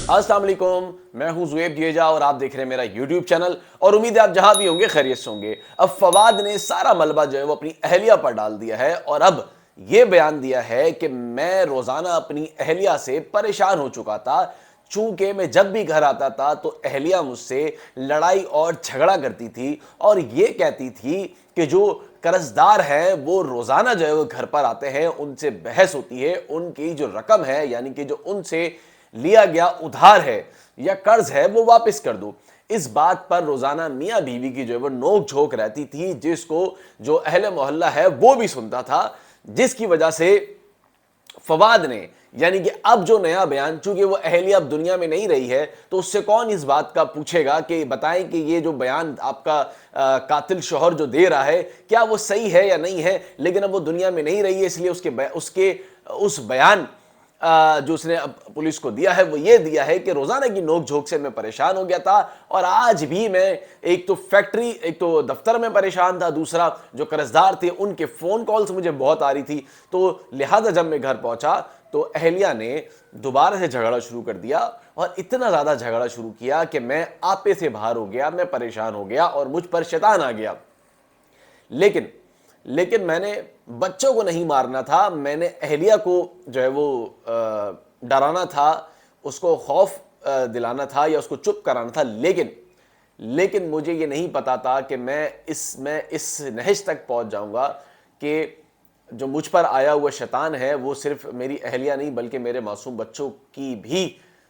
अस्सलाम वालेकुम, मैं हूं ज़ुएब दिएजा और आप देख रहे हैं मेरा यूट्यूब चैनल। और उम्मीद है आप जहां भी होंगे खैरियत से होंगे। अब फवाद ने सारा मलबा जो है वो अपनी अहलिया पर डाल दिया है और अब ये बयान दिया है कि मैं रोज़ाना अपनी अहलिया से परेशान हो चुका था, चूंकि मैं जब भी घर आता था तो अहलिया मुझसे लड़ाई और झगड़ा करती थी और ये कहती थी कि जो कर्जदार हैं वो रोज़ाना जो है वो घर पर आते हैं, उनसे बहस होती है, उनकी जो रकम है यानी कि जो उनसे लिया गया उधार है या कर्ज है वो वापस कर दो। इस बात पर रोजाना मियां बीवी की जो है वो नोक झोंक रहती थी, जिसको जो अहले मोहल्ला है वो भी सुनता था, जिसकी वजह से फवाद ने यानी कि अब जो नया बयान, चूंकि वो अहलिया अब दुनिया में नहीं रही है तो उससे कौन इस बात का पूछेगा कि बताएं कि ये जो बयान आपका कातिल शौहर जो दे रहा है क्या वो सही है या नहीं है। लेकिन अब वो दुनिया में नहीं रही है, इसलिए उसके उस बयान जो उसने अब पुलिस को दिया है वो ये दिया है कि रोजाना की नोक झोंक से मैं परेशान हो गया था और आज भी मैं एक तो दफ्तर में परेशान था, दूसरा जो कर्जदार थे उनके फोन कॉल्स मुझे बहुत आ रही थी। तो लिहाजा जब मैं घर पहुंचा तो अहलिया ने दोबारा से झगड़ा शुरू कर दिया और इतना ज्यादा झगड़ा शुरू किया कि मैं आपे से बाहर हो गया, मैं परेशान हो गया और मुझ पर शैतान आ गया। लेकिन मैंने बच्चों को नहीं मारना था, मैंने अहलिया को जो है वो डराना था, उसको खौफ दिलाना था या उसको चुप कराना था। लेकिन मुझे ये नहीं पता था कि मैं इस नहज तक पहुंच जाऊंगा कि जो मुझ पर आया हुआ शैतान है वो सिर्फ मेरी अहलिया नहीं बल्कि मेरे मासूम बच्चों की भी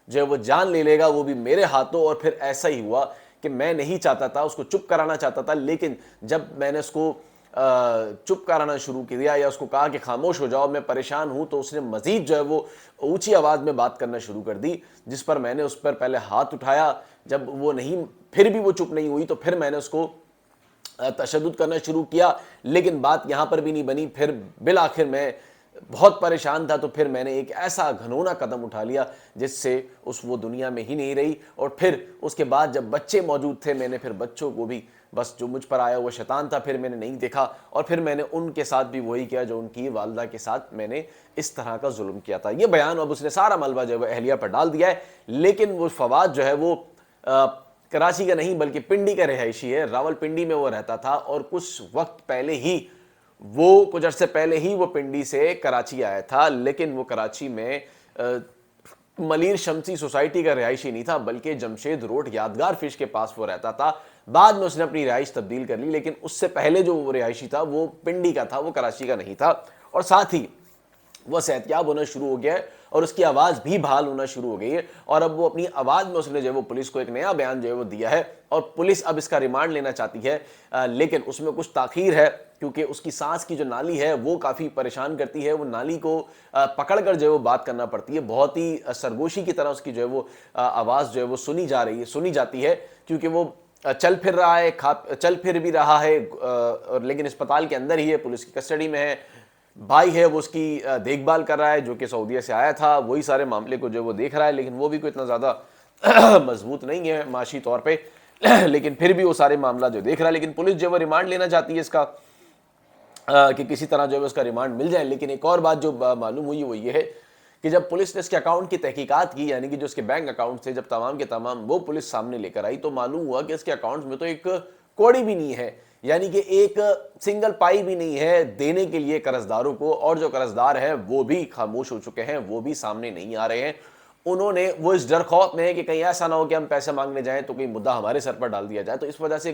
जो है वो जान ले लेगा, वो भी मेरे हाथों। और फिर ऐसा ही हुआ कि मैं नहीं चाहता था, उसको चुप कराना चाहता था, लेकिन जब मैंने उसको चुप कराना शुरू किया या उसको कहा कि खामोश हो जाओ, मैं परेशान हूं, तो उसने मजीद जो है वो ऊंची आवाज में बात करना शुरू कर दी, जिस पर मैंने उस पर पहले हाथ उठाया। जब वो नहीं, फिर भी वो चुप नहीं हुई तो फिर मैंने उसको तशद्दुद करना शुरू किया, लेकिन बात यहां पर भी नहीं बनी। फिर बिल आखिर मैं बहुत परेशान था तो फिर मैंने एक ऐसा घनौना कदम उठा लिया जिससे वो दुनिया में ही नहीं रही। और फिर उसके बाद जब बच्चे मौजूद थे, मैंने फिर बच्चों को भी, बस जो मुझ पर आया वो शैतान था, फिर मैंने नहीं देखा और फिर मैंने उनके साथ भी वही किया जो उनकी वालदा के साथ मैंने इस तरह का जुल्म किया था। ये बयान अब उसने सारा मलबा जो है अहलिया पर डाल दिया है। लेकिन वो फवाद जो है वो कराची का नहीं बल्कि पिंडी का रिहायशी है, रावलपिंडी में वो रहता था और कुछ अरसे पहले ही वो पिंडी से कराची आया था। लेकिन वो कराची में मलीर शमसी सोसाइटी का रिहायशी नहीं था बल्कि जमशेद रोड यादगार फिश के पास वो रहता था। बाद में उसने अपनी रिहाइश तब्दील कर ली, लेकिन उससे पहले जो वो रिहायशी था वो पिंडी का था, वो कराची का नहीं था। और साथ ही वो सेहतयाब होना शुरू हो गया है और उसकी आवाज़ भी बहाल होना शुरू हो गई है। और अब वो अपनी आवाज़ में उसने जो है वो पुलिस को एक नया बयान जो है वो दिया है और पुलिस अब इसका रिमांड लेना चाहती है, लेकिन उसमें कुछ ताख़ीर है क्योंकि उसकी सांस की जो नाली है वो काफ़ी परेशान करती है। वो नाली को पकड़ कर जो है वो बात करना पड़ती है, बहुत ही सरगोशी की तरह उसकी जो है वो आवाज़ जो है वो सुनी जाती है क्योंकि वो चल फिर भी रहा है और लेकिन अस्पताल के अंदर ही है, पुलिस की कस्टडी में है। भाई है वो उसकी देखभाल कर रहा है जो कि सऊदीया से आया था, वही सारे मामले को जो वो देख रहा है, लेकिन वो भी कोई इतना ज़्यादा मजबूत नहीं है माशी तौर पे लेकिन फिर भी वो सारे मामला जो देख रहा है। लेकिन पुलिस जो वो रिमांड लेना चाहती है इसका कि किसी तरह जो है उसका रिमांड मिल जाए। लेकिन एक और बात जो मालूम हुई वो ये है कि जब पुलिस ने इसके अकाउंट की तहकीकात की, यानी कि जो उसके बैंक अकाउंट थे, जब तमाम के तमाम वो पुलिस सामने लेकर आई तो मालूम हुआ कि इसके अकाउंट में तो एक कौड़ी भी नहीं है, यानी कि एक सिंगल पाई भी नहीं है देने के लिए कर्जदारों को। और जो कर्जदार हैं वो भी खामोश हो चुके हैं, वो भी सामने नहीं आ रहे हैं। उन्होंने वो इस डर खौफ में है कि कहीं ऐसा ना हो कि हम पैसे मांगने जाएं तो कोई मुद्दा हमारे सर पर डाल दिया जाए। तो इस वजह से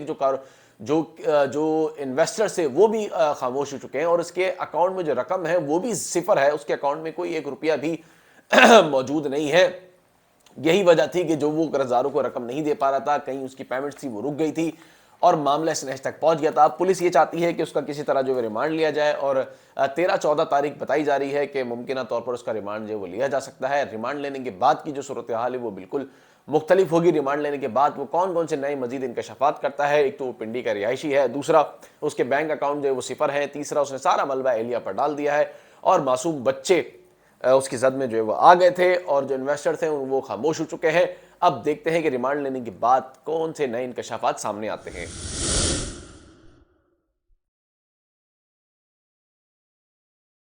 जो इन्वेस्टर्स है वो भी खामोश हो चुके हैं और उसके अकाउंट में जो रकम है वो भी सिफर है, उसके अकाउंट में कोई एक रुपया भी मौजूद नहीं है। यही वजह थी कि जो वो कर्जदारों को रकम नहीं दे पा रहा था, कहीं उसकी पेमेंट थी वो रुक गई थी और मामला इस नहज तक पहुंच गया था। अब पुलिस ये चाहती है कि उसका किसी तरह जो है रिमांड लिया जाए और 13-14 तारीख बताई जा रही है कि मुमकिन तौर पर उसका रिमांड जो वो लिया जा सकता है। रिमांड लेने के बाद की जो सूरत हाल है वो बिल्कुल मुख्तलिफ होगी। रिमांड लेने के बाद वो कौन कौन से नए मजीद इंकशाफात करता है, एक तो वो पिंडी का रिहायशी है, दूसरा उसके बैंक अकाउंट जो है वो सिफर है, तीसरा उसने सारा मलबा अहलिया पर डाल दिया है और मासूम बच्चे उसकी जद में जो है वो आ गए थे और जो इन्वेस्टर थे वो खामोश हो चुके हैं। अब देखते हैं कि रिमांड लेने के बाद कौन से नए इंकशाफात सामने आते हैं।